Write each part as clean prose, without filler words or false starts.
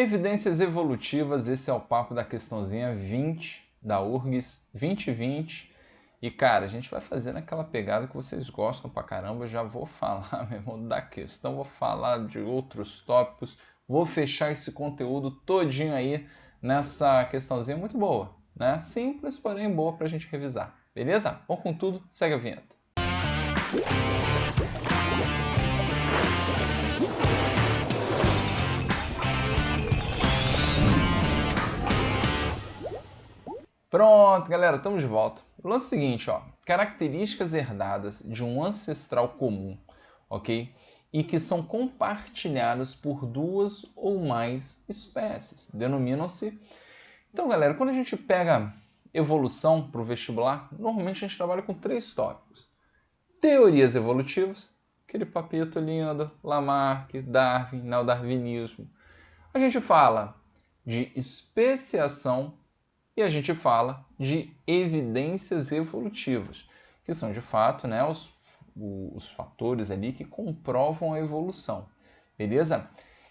Evidências evolutivas, esse é o papo da questãozinha 20 da URGS 2020. E cara, a gente vai fazer naquela pegada que vocês gostam pra caramba. Eu já vou falar, meu irmão, da questão, vou falar de outros tópicos, vou fechar esse conteúdo todinho aí nessa questãozinha muito boa, né? Simples, porém boa pra gente revisar. Beleza? Vamos com tudo, segue a vinheta. Pronto, galera, estamos de volta. O lance é o seguinte, ó, características herdadas de um ancestral comum, ok? E que são compartilhadas por duas ou mais espécies. Denominam-se... Então, galera, quando a gente pega evolução para o vestibular, normalmente a gente trabalha com 3 tópicos. Teorias evolutivas, aquele papito lindo, Lamarck, Darwin, neodarwinismo. A gente fala de especiação e a gente fala de evidências evolutivas, que são de fato, né, os fatores ali que comprovam a evolução, beleza?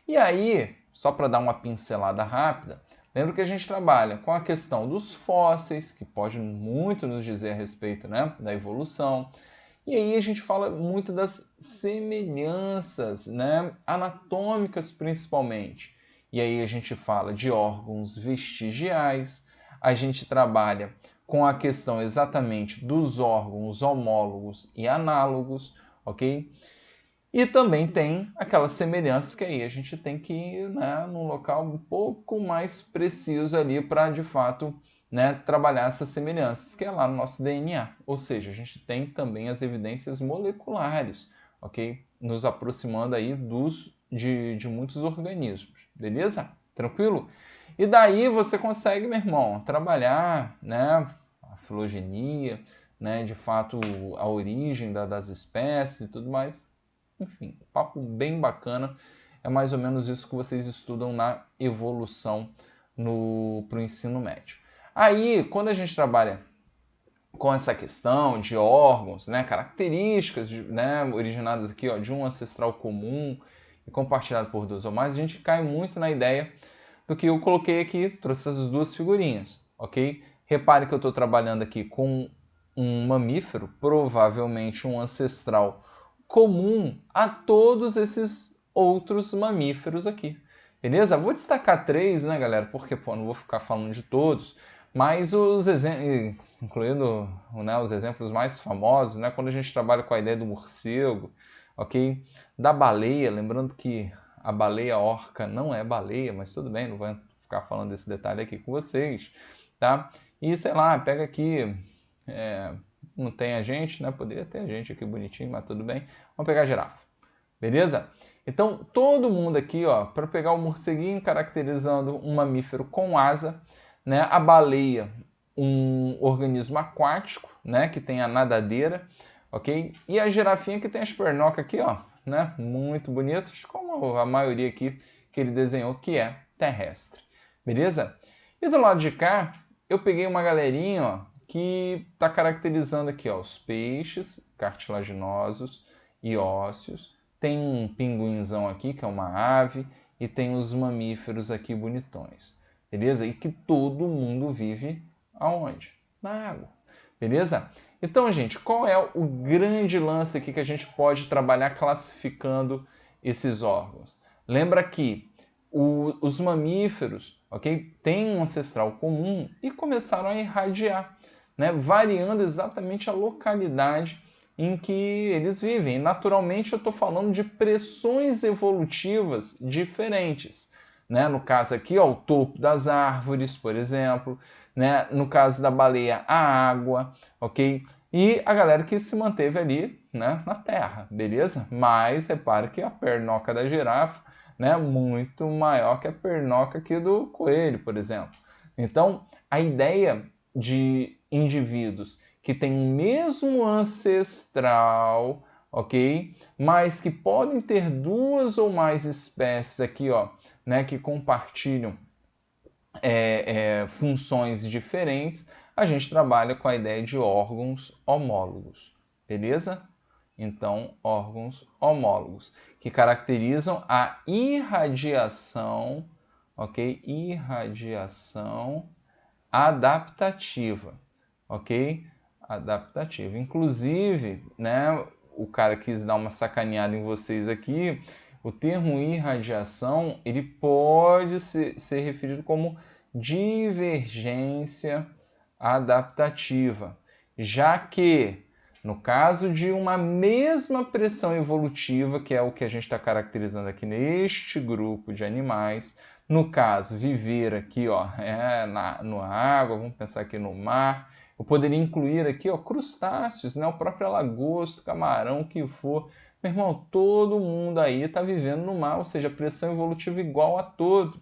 E aí, só para dar uma pincelada rápida, lembra que a gente trabalha com a questão dos fósseis, que pode muito nos dizer a respeito, né, da evolução. E aí a gente fala muito das semelhanças, né, anatômicas principalmente. E aí a gente fala de órgãos vestigiais, a gente trabalha com a questão exatamente dos órgãos homólogos e análogos, ok? E também tem aquelas semelhanças que aí a gente tem que ir, né, num local um pouco mais preciso ali para, de fato, né, trabalhar essas semelhanças, que é lá no nosso DNA. Ou seja, a gente tem também as evidências moleculares, ok? Nos aproximando aí de muitos organismos, beleza? Tranquilo? E daí você consegue, meu irmão, trabalhar, né, a filogenia, né, de fato a origem das espécies e tudo mais. Enfim, papo bem bacana. É mais ou menos isso que vocês estudam na evolução para o ensino médio. Aí, quando a gente trabalha com essa questão de órgãos, né, características né, originadas aqui ó, de um ancestral comum e compartilhado por duas ou mais, a gente cai muito na ideia do que eu coloquei aqui, trouxe essas duas figurinhas, ok? Repare que eu estou trabalhando aqui com um mamífero, provavelmente um ancestral comum a todos esses outros mamíferos aqui. Beleza? Vou destacar 3, né, galera? Porque, pô, não vou ficar falando de todos, mas os exemplos, incluindo né, os exemplos mais famosos, né, quando a gente trabalha com a ideia do morcego, ok? Da baleia, lembrando que a baleia orca não é baleia, mas tudo bem, não vou ficar falando desse detalhe aqui com vocês, tá? E sei lá, pega aqui, não tem a gente, né? Poderia ter a gente aqui bonitinho, mas tudo bem. Vamos pegar a girafa, beleza? Então, todo mundo aqui, ó, para pegar o morceguinho caracterizando um mamífero com asa, né? A baleia, um organismo aquático, né? Que tem a nadadeira, ok? E a girafinha que tem as pernocas aqui, ó, né? Muito bonitas, como a maioria aqui que ele desenhou, que é terrestre, beleza? E do lado de cá, eu peguei uma galerinha, ó, que está caracterizando aqui ó, os peixes cartilaginosos e ósseos. Tem um pinguinzão aqui, que é uma ave, e tem os mamíferos aqui bonitões, beleza? E que todo mundo vive aonde? Na água, beleza? Então, gente, qual é o grande lance aqui que a gente pode trabalhar classificando esses órgãos? Lembra que os mamíferos, ok, têm um ancestral comum e começaram a irradiar, né, variando exatamente a localidade em que eles vivem. E, naturalmente, eu estou falando de pressões evolutivas diferentes. Né? No caso aqui, ó, o topo das árvores, por exemplo. Né? No caso da baleia, a água, ok? E a galera que se manteve ali, né, na terra, beleza? Mas repare que a pernoca da girafa, né, muito maior que a pernoca aqui do coelho, por exemplo. Então, a ideia de indivíduos que têm o mesmo ancestral, ok? Mas que podem ter duas ou mais espécies aqui, ó, né, que compartilham funções diferentes, a gente trabalha com a ideia de órgãos homólogos, beleza? Então, órgãos homólogos, que caracterizam a irradiação, ok? Irradiação adaptativa, ok? Adaptativa. Inclusive, né, o cara quis dar uma sacaneada em vocês aqui, o termo irradiação, ele pode ser referido como divergência adaptativa, já que no caso de uma mesma pressão evolutiva, que é o que a gente está caracterizando aqui neste grupo de animais, no caso, viver aqui ó, na água, vamos pensar aqui no mar, eu poderia incluir aqui ó, crustáceos, né, o próprio lagosta, camarão, o que for. Meu irmão, todo mundo aí está vivendo no mar, ou seja, pressão evolutiva igual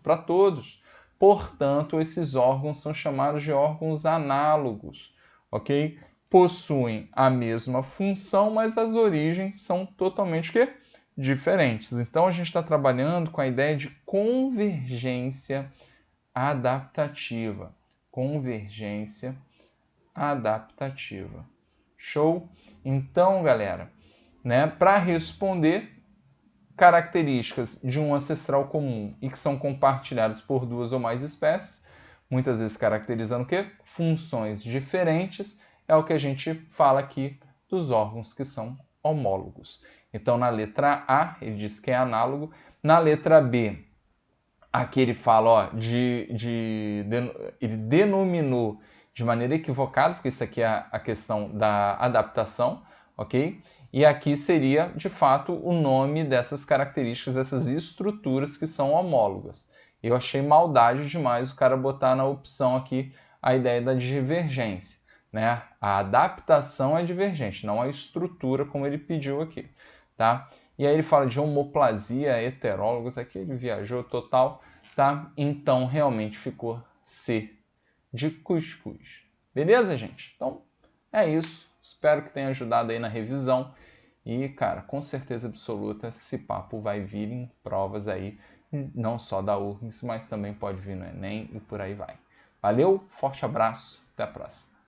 para todos. Portanto, esses órgãos são chamados de órgãos análogos, ok? Possuem a mesma função, mas as origens são totalmente diferentes. Então, a gente está trabalhando com a ideia de convergência adaptativa. Convergência adaptativa. Show? Então, galera, né, para responder características de um ancestral comum e que são compartilhadas por duas ou mais espécies, muitas vezes caracterizando o quê? Funções diferentes, é o que a gente fala aqui dos órgãos que são homólogos. Então, na letra A, ele diz que é análogo. Na letra B, aqui ele fala, ó, ele denominou de maneira equivocada, porque isso aqui é a questão da adaptação, ok? E aqui seria, de fato, o nome dessas características, dessas estruturas que são homólogas. Eu achei maldade demais o cara botar na opção aqui a ideia da divergência, né? A adaptação é divergente, não a estrutura como ele pediu aqui, tá? E aí ele fala de homoplasia, heterólogos, aqui ele viajou total, tá? Então realmente ficou C de cuscuz. Beleza, gente? Então é isso. Espero que tenha ajudado aí na revisão. E, cara, com certeza absoluta, esse papo vai vir em provas aí, não só da URGS, mas também pode vir no Enem e por aí vai. Valeu, forte abraço, até a próxima.